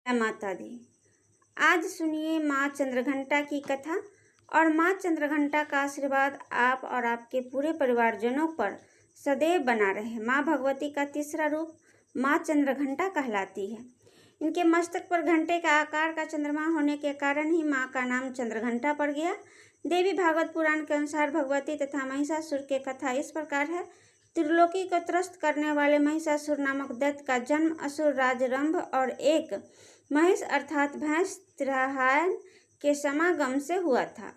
जय माता दी। आज सुनिए माँ चंद्रघंटा की कथा और माँ चंद्रघंटा का आशीर्वाद आप और आपके पूरे परिवारजनों पर सदैव बना रहे। माँ भगवती का तीसरा रूप माँ चंद्रघंटा कहलाती है। इनके मस्तक पर घंटे का आकार का चंद्रमा होने के कारण ही माँ का नाम चंद्रघंटा पड़ गया। देवी भागवत पुराण के अनुसार भगवती तथा महिषासुर की कथा इस प्रकार है। त्रिलोकी को त्रस्त करने वाले महिषासुर नामक दैत्य का जन्म असुर राज रंभ और एक महिष अर्थात भैंस त्राहायन के समागम से हुआ था।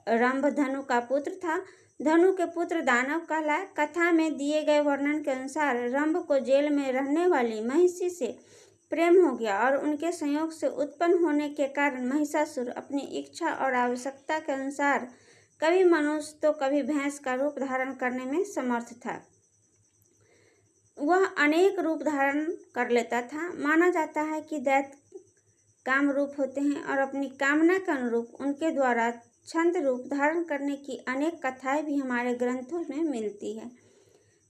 रंभ धनु का पुत्र था। धनु के पुत्र दानव कहलाए। कथा में दिए गए वर्णन के अनुसार रंभ को जेल में रहने वाली महिषी से प्रेम हो गया और उनके संयोग से उत्पन्न होने के कारण महिषासुर अपनी इच्छा और आवश्यकता के अनुसार कभी मनुष्य तो कभी भैंस का रूप धारण करने में समर्थ था। वह अनेक रूप धारण कर लेता था। माना जाता है कि दैत्य काम रूप होते हैं और अपनी कामना के अनुरूप उनके द्वारा छंद रूप धारण करने की अनेक कथाएं भी हमारे ग्रंथों में मिलती है।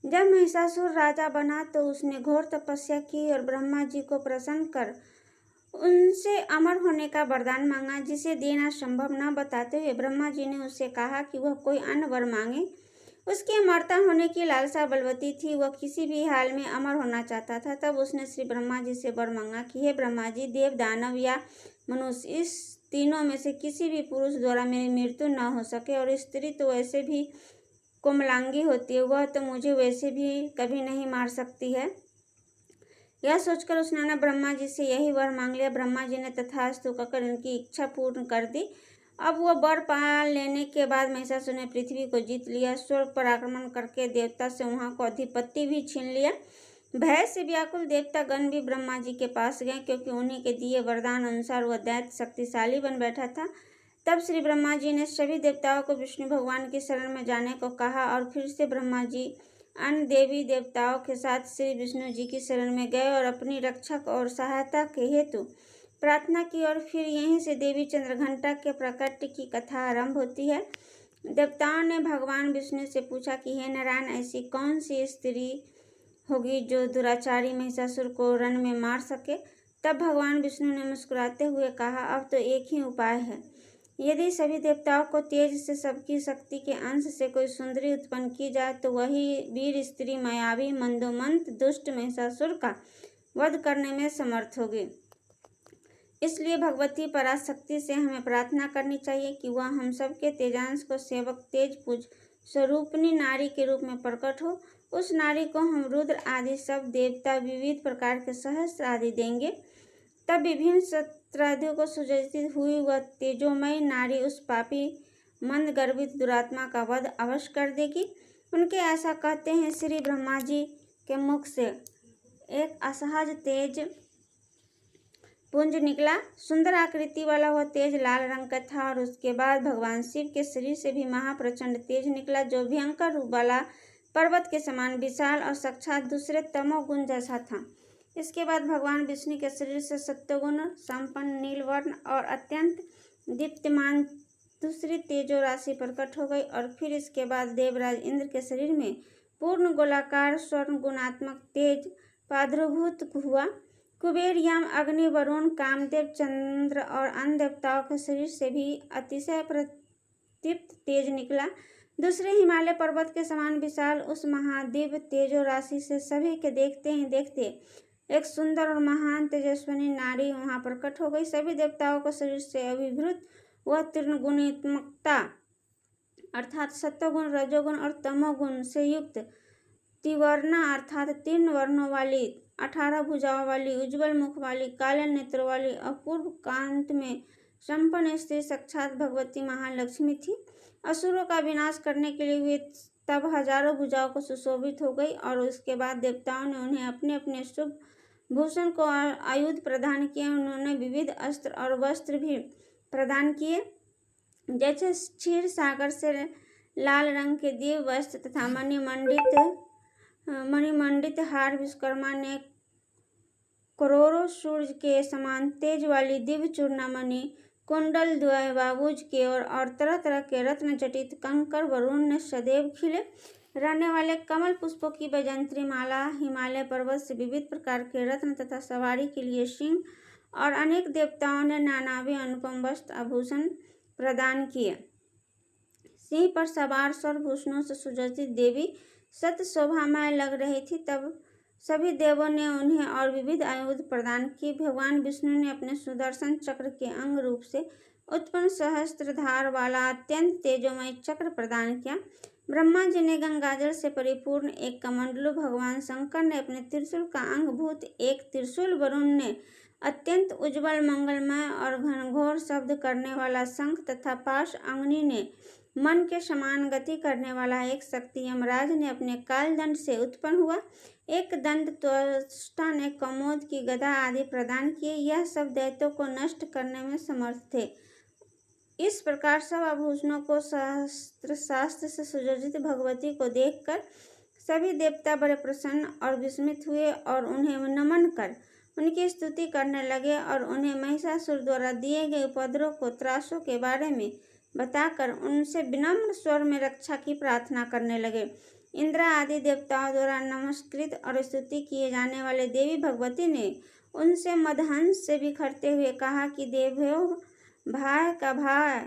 जब महिषासुर राजा बना तो उसने घोर तपस्या की और ब्रह्मा जी को प्रसन्न कर उनसे अमर होने का वरदान मांगा, जिसे देना संभव न बताते हुए ब्रह्मा जी ने उससे कहा कि वह कोई अन्य वर मांगे। उसके अमरता होने की लालसा बलवती थी। वह किसी भी हाल में अमर होना चाहता था। तब उसने श्री ब्रह्मा जी से वर मांगा कि हे ब्रह्मा जी, देव दानव या मनुष्य, इस तीनों में से किसी भी पुरुष द्वारा मेरी मृत्यु न हो सके। और स्त्री तो वैसे भी कोमलांगी होती है, वह तो मुझे वैसे भी कभी नहीं मार सकती है। यह सोचकर उसने ब्रह्मा जी से यही वर मांग लिया। ब्रह्मा जी ने तथास्तु कहकर उनकी इच्छा पूर्ण कर दी। अब वह वर पा लेने के बाद महिषासुर ने पृथ्वी को जीत लिया। स्वर्ग पर आक्रमण करके देवता से वहां को अधिपत्ति भी छीन लिया। भय से व्याकुल देवता गण भी ब्रह्मा जी के पास गए, क्योंकि उन्हीं के दिए वरदान अनुसार वह दैत्य शक्तिशाली बन बैठा था। तब श्री ब्रह्मा जी ने सभी देवताओं को विष्णु भगवान की शरण में जाने को कहा और फिर से ब्रह्मा जी अन्य देवी देवताओं के साथ श्री विष्णु जी की शरण में गए और अपनी रक्षक और सहायता के हेतु प्रार्थना की। और फिर यहीं से देवी चंद्रघंटा के प्रकट की कथा आरंभ होती है। देवताओं ने भगवान विष्णु से पूछा कि हे नारायण, ऐसी कौन सी स्त्री होगी जो दुराचारी महिषासुर को रण में मार सके। तब भगवान विष्णु ने मुस्कुराते हुए कहा, अब तो एक ही उपाय है। यदि सभी देवताओं को तेज से सबकी शक्ति के अंश से कोई सुंदरी उत्पन्न की जाए तो वही वीर स्त्री मायावी मंदोमंत दुष्ट महिषासुर का वध करने में समर्थ होगी। इसलिए भगवती पराशक्ति से हमें प्रार्थना करनी चाहिए कि वह हम सबके तेजांश को सेवक तेज पूज स्वरूपनी नारी के रूप में प्रकट हो। उस नारी को हम रुद्र आदि सब देवता विविध प्रकार के सहस्त्र आदि देंगे। तब विभिन्न शस्त्रादियों को सुसज्जित हुई वह तेजोमयी नारी उस पापी मंद गर्भित दुरात्मा का वध अवश्य कर देगी। उनके ऐसा कहते हैं श्री ब्रह्मा जी के मुख से एक असहज तेज पुंज निकला। सुंदर आकृति वाला वह तेज लाल रंग का था और उसके बाद भगवान शिव के शरीर से भी महाप्रचंड तेज निकला, जो भयंकर रूप वाला पर्वत के समान विशाल और साक्षात दूसरे तमोगुण जैसा था। इसके बाद भगवान विष्णु के शरीर से सत्वगुण संपन्न नीलवर्ण और अत्यंत दीप्तिमान दूसरी तेजो राशि प्रकट हो गई। और फिर इसके बाद देवराज इंद्र के शरीर में पूर्ण गोलाकार स्वर्ण गुणात्मक तेज प्रादुर्भूत हुआ। कुबेर यम अग्नि वरुण कामदेव चंद्र और अन्य देवताओं के शरीर से भी अतिशय प्रदीप्त तेज निकला। दूसरे हिमालय पर्वत के समान विशाल उस महादिव्य तेजो राशि से सभी के देखते ही देखते एक सुंदर और महान तेजस्विनी नारी वहां प्रकट हो गई। सभी देवताओं के शरीर से अभिभूत वह तीर्ण गुणात्मकता अर्थात सत्वगुण रजोगुण और तमोगुण से युक्त त्रिवर्णा अर्थात 3 वर्णों वाली 18 भुजाओं वाली उज्ज्वल मुख वाली काले नेत्रों वाली अपूर्व कांत में संपन्न स्त्री साक्षात भगवती महालक्ष्मी थी। असुरों का विनाश करने के लिए वे तब हजारों भुजाओं को सुशोभित हो गई। और उसके बाद देवताओं ने उन्हें अपने अपने शुभ भूषण को आयुध प्रदान किए। उन्होंने विविध अस्त्र और वस्त्र भी प्रदान किए, जैसे क्षीर सागर से लाल रंग के दिव्य वस्त्र तथा मणिमंडित हार। विश्वकर्मा ने करोड़ों सूर्य के समान तेज वाली दिव्य चूर्णामणि कुंडल द्वैबाबुज के और तरह तरह के रत्न जटित कंकर। वरुण ने सदैव खिले रहने वाले कमल पुष्पों की वैजयंती माला। हिमालय पर्वत से विविध प्रकार के रत्न तथा सवारी के लिए सिंह और अनेक देवताओं ने नानाविध अनुपम वस्त्र आभूषण प्रदान किए। सिंह पर सवार सर्वभूषणों से सुसज्जित देवी सत शोभामय लग रही थी। तब सभी देवों ने उन्हें और विविध आयुध प्रदान किए। भगवान विष्णु ने अपने सुदर्शन चक्र के अंग रूप से उत्पन्न सहस्त्रधार वाला अत्यंत तेजोमय चक्र प्रदान किया। ब्रह्मा जी ने गंगाजल से परिपूर्ण एक कमंडलू, भगवान शंकर ने अपने त्रिशूल का अंगभूत एक त्रिशूल, वरुण ने अत्यंत उज्ज्वल मंगलमय और घनघोर शब्द करने वाला शंख तथा पाश अग्नि ने मन के समान गति करने वाला एक शक्ति, यमराज ने अपने कालदंड से उत्पन्न हुआ एक दंड, त्वष्टा ने कमोद की गदा आदि प्रदान किए। यह सब दैत्यों को नष्ट करने में समर्थ थे। इस प्रकार सब आभूषणों को सहस्त्र शास्त्र से सुसज्जित भगवती को देखकर सभी देवता बड़े प्रसन्न और विस्मित हुए और उन्हें नमन कर उनकी स्तुति करने लगे और उन्हें महिषासुर द्वारा दिए गए उपद्रव को त्रासों के बारे में बताकर उनसे विनम्र स्वर में रक्षा की प्रार्थना करने लगे। इंद्र आदि देवताओं द्वारा नमस्कृत और स्तुति किए जाने वाले देवी भगवती ने उनसे मदहंस से बिखरते हुए कहा कि देवों, भाय का भाय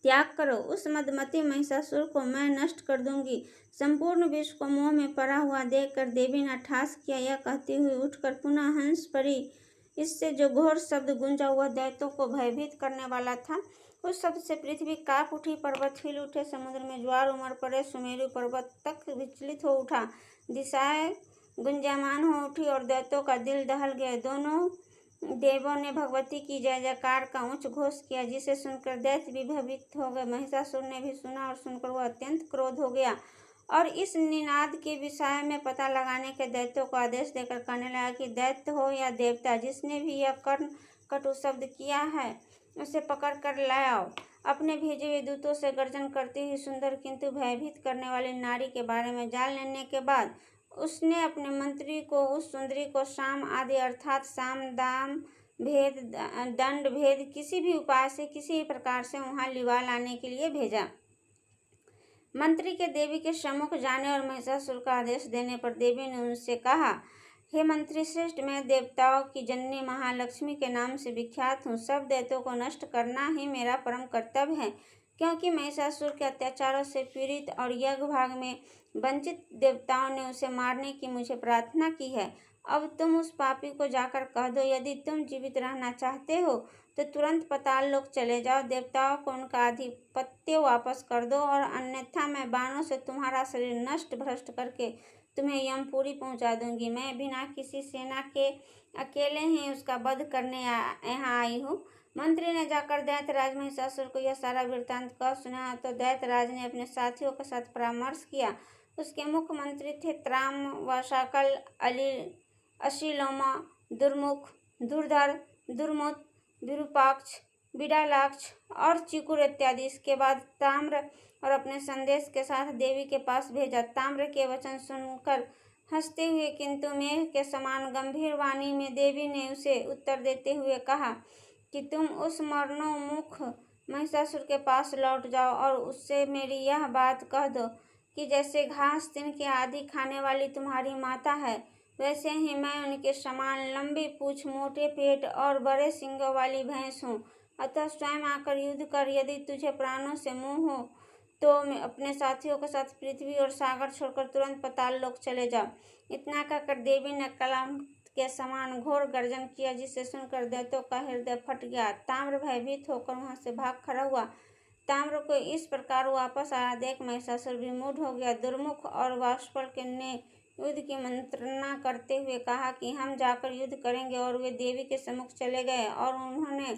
त्याग करो। उस मदमती महिषासुर को मैं नष्ट कर दूंगी। संपूर्ण विश्व को मोह में पड़ा हुआ देखकर देवी ने ठास किया। यह कहती हुई उठकर पुनः हंस पड़ी। इससे जो घोर शब्द गूंजा हुआ दैत्यों को भयभीत करने वाला था, उस शब्द से पृथ्वी कांप उठी, पर्वत हिल उठे, समुद्र में ज्वार उमड़ पड़े, सुमेरु पर्वत तक विचलित हो उठा, दिशाएं गुंजायमान हो उठी और दैत्यों का दिल दहल गया। दोनों देवों ने भगवती की जय जयकार का उच्च घोष किया, जिसे सुनकर दैत्य भी भयभीत हो गए। महिषासुर ने भी सुना और सुनकर वह अत्यंत क्रोध हो गया और इस निनाद के विषय में पता लगाने के दैत्यों को आदेश देकर कहने लगा कि दैत्य हो या देवता, जिसने भी यह कर्ण कटु शब्द किया है उसे पकड़ कर लाओ। अपने भेजे हुए दूतों से गर्जन करती हुई सुंदर किंतु भयभीत करने वाली नारी के बारे में जान लेने के बाद उसने अपने मंत्री को उस सुंदरी को साम आदि अर्थात साम दाम भेद दंड भेद किसी भी उपाय से किसी प्रकार से वहां लिवा लाने के लिए भेजा। मंत्री के देवी के सम्मुख जाने और महिषासुर का आदेश देने पर देवी ने उनसे कहा, हे मंत्री श्रेष्ठ, मैं देवताओं की जननी महालक्ष्मी के नाम से विख्यात हूँ। सब दैत्यों को नष्ट करना ही मेरा परम कर्तव्य है, क्योंकि महिषासुर के अत्याचारों से पीड़ित और यज्ञ भाग में वंचित देवताओं ने उसे मारने की मुझे प्रार्थना की है। अब तुम उस पापी को जाकर कह दो, यदि तुम जीवित रहना चाहते हो तो तुरंत पाताल लोक चले जाओ, देवताओं को उनका आधिपत्य वापस कर दो, और अन्यथा मैं बाणों से तुम्हारा शरीर नष्ट भ्रष्ट करके तुम्हें यमपुरी पहुंचा दूंगी। मैं बिना किसी सेना के अकेले ही उसका वध करने यहाँ आई हूँ। मंत्री ने जाकर दैत्यराज महिषासुर को यह सारा वृत्तांत कह सुना तो दैत्यराज ने अपने साथियों के साथ परामर्श किया। उसके मुख्य मंत्री थे त्राम, वशाकल, अशिलोमा, दुर्मुख, दुर्धर, दुर्मुत, विरूपाक्ष, बिडालाक्ष और चिकुर इत्यादि। इसके बाद ताम्र और अपने संदेश के साथ देवी के पास भेजा। ताम्र के वचन सुनकर हंसते हुए किंतु मेघ के समान गंभीर वाणी में देवी ने उसे उत्तर देते हुए कहा कि तुम उस मरणोन्मुख महिषासुर के पास लौट जाओ और उससे मेरी यह बात कह दो कि जैसे घास तिनके आदि खाने वाली तुम्हारी माता है, वैसे ही मैं उनके समान लंबी पूंछ, मोटे पेट और बड़े सींगों वाली भैंस हूँ। अतः स्वयं आकर युद्ध कर। यदि तुझे प्राणों से मोह हो तो अपने साथियों के साथ पृथ्वी और सागर छोड़कर तुरंत पाताल लोक चले जाओ। इतना कहकर देवी ने कलम के समान घोर गर्जन किया, जिसे सुनकर दैत्यों का हृदय फट गया। ताम्र भयभीत होकर वहां से भाग खड़ा हुआ। ताम्र को इस प्रकार वापस आया देख महिषासुर भी मूढ़ हो गया। दुर्मुख और वाष्पल ने युद्ध की मंत्रणा करते हुए कहा कि हम जाकर युद्ध करेंगे, और वे देवी के सम्मुख चले गए और उन्होंने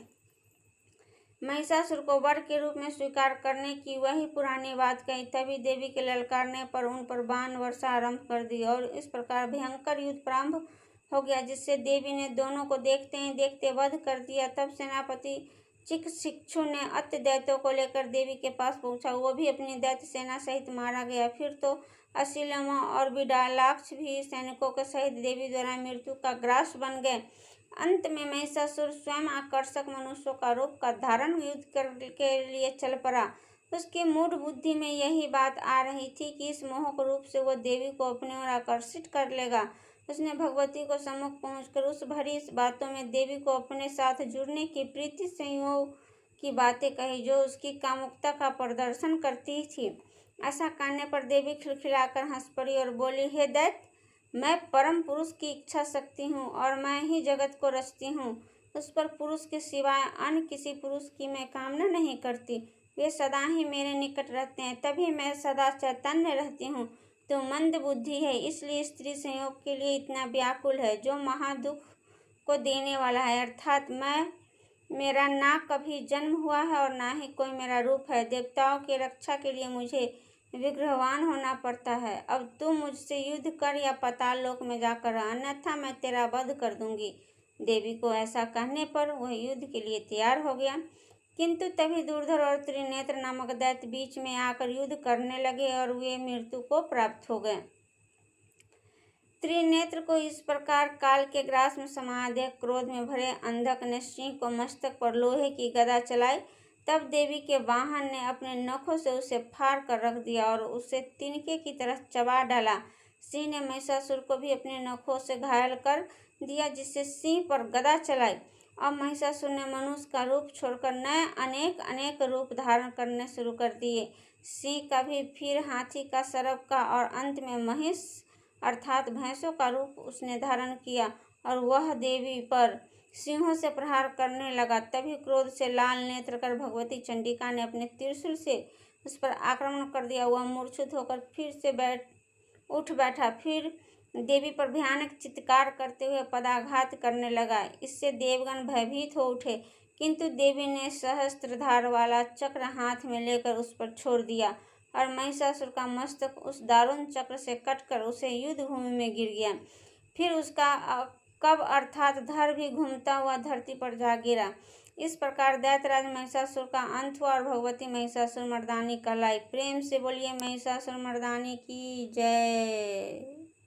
महिषासुर को वर के रूप में स्वीकार करने की वही पुरानी बात कही। तभी देवी के ललकारने पर उन पर बाण वर्षा आरंभ कर दी और इस प्रकार भयंकर युद्ध प्रारंभ हो गया, जिससे देवी ने दोनों को देखते ही देखते वध कर दिया। तब सेनापति चिक्षु ने अत्य दैत्यों को लेकर देवी के पास पहुंचा। वो भी अपनी दैत्य सेना सहित मारा गया। फिर तो अशिलमा और बिडालाक्ष भी सैनिकों के सहित देवी द्वारा मृत्यु का ग्रास बन गए। अंत में महिषासुर स्वयं आकर्षक मनुष्यों का रूप का धारण युद्ध के लिए चल पड़ा। उसकी मूढ़ बुद्धि में यही बात आ रही थी कि इस मोहक रूप से वह देवी को अपनी ओर आकर्षित कर लेगा। उसने भगवती को सम्मुख पहुंचकर उस भरी बातों में देवी को अपने साथ जुड़ने की प्रीति संयोग की बातें कही जो उसकी कामुकता का प्रदर्शन करती थी। ऐसा करने पर देवी खिलखिलाकर हंस पड़ी और बोली, हे दैत्य, मैं परम पुरुष की इच्छा शक्ति हूँ और मैं ही जगत को रचती हूँ। उस पर पुरुष के सिवाय अन्य किसी पुरुष की मैं कामना नहीं करती। वे सदा ही मेरे निकट रहते हैं, तभी मैं सदा चैतन्य रहती हूँ। तो मंद बुद्धि है, इसलिए स्त्री संयोग के लिए इतना व्याकुल है, जो महादुख को देने वाला है। अर्थात मेरा ना कभी जन्म हुआ है और ना ही कोई मेरा रूप है। देवताओं की रक्षा के लिए मुझे विग्रहवान होना पड़ता है। अब तू मुझसे युद्ध कर या पाताल लोक में जाकर रह, अन्यथा मैं तेरा वध कर दूंगी। देवी को ऐसा कहने पर वह युद्ध के लिए तैयार हो गया, किंतु तभी दुर्धर और त्रिनेत्र नामक दैत्य बीच में आकर युद्ध करने लगे और वे मृत्यु को प्राप्त हो गए। त्रिनेत्र को इस प्रकार काल के ग्रास में समा देख क्रोध में भरे अंधक ने सिंह को मस्तक पर लोहे की गदा चलाई। तब देवी के वाहन ने अपने नखों से उसे फाड़ कर रख दिया और उसे तिनके की तरह चबा डाला। सिंह ने महिषासुर को भी अपने नखों से घायल कर दिया, जिससे सिंह पर गदा चलाई। अब महिषासुर ने मनुष्य का रूप छोड़कर नए अनेक अनेक रूप धारण करने शुरू कर दिए। सिंह का भी, फिर हाथी का, सर्प का और अंत में महिष अर्थात भैंसों का रूप उसने धारण किया और वह देवी पर सिंहों से प्रहार करने लगा। तभी क्रोध से लाल नेत्र कर भगवती चंडिका ने अपने त्रिशूल से उस पर आक्रमण कर दिया। वह मूर्छित होकर फिर से उठ बैठा, फिर देवी पर भयानक चित्कार करते हुए पदाघात करने लगा। इससे देवगण भयभीत हो उठे, किंतु देवी ने सहस्त्रधार वाला चक्र हाथ में लेकर उस पर छोड़ दिया और महिषासुर का मस्तक उस दारुण चक्र से कटकर उसे युद्ध भूमि में गिर गया। फिर उसका कब अर्थात धड़ भी घूमता हुआ धरती पर जा गिरा। इस प्रकार दैत्यराज महिषासुर का अंत हुआ और भगवती महिषासुर मर्दानी कहलाई। प्रेम से बोलिए महिषासुर मर्दानी की जय।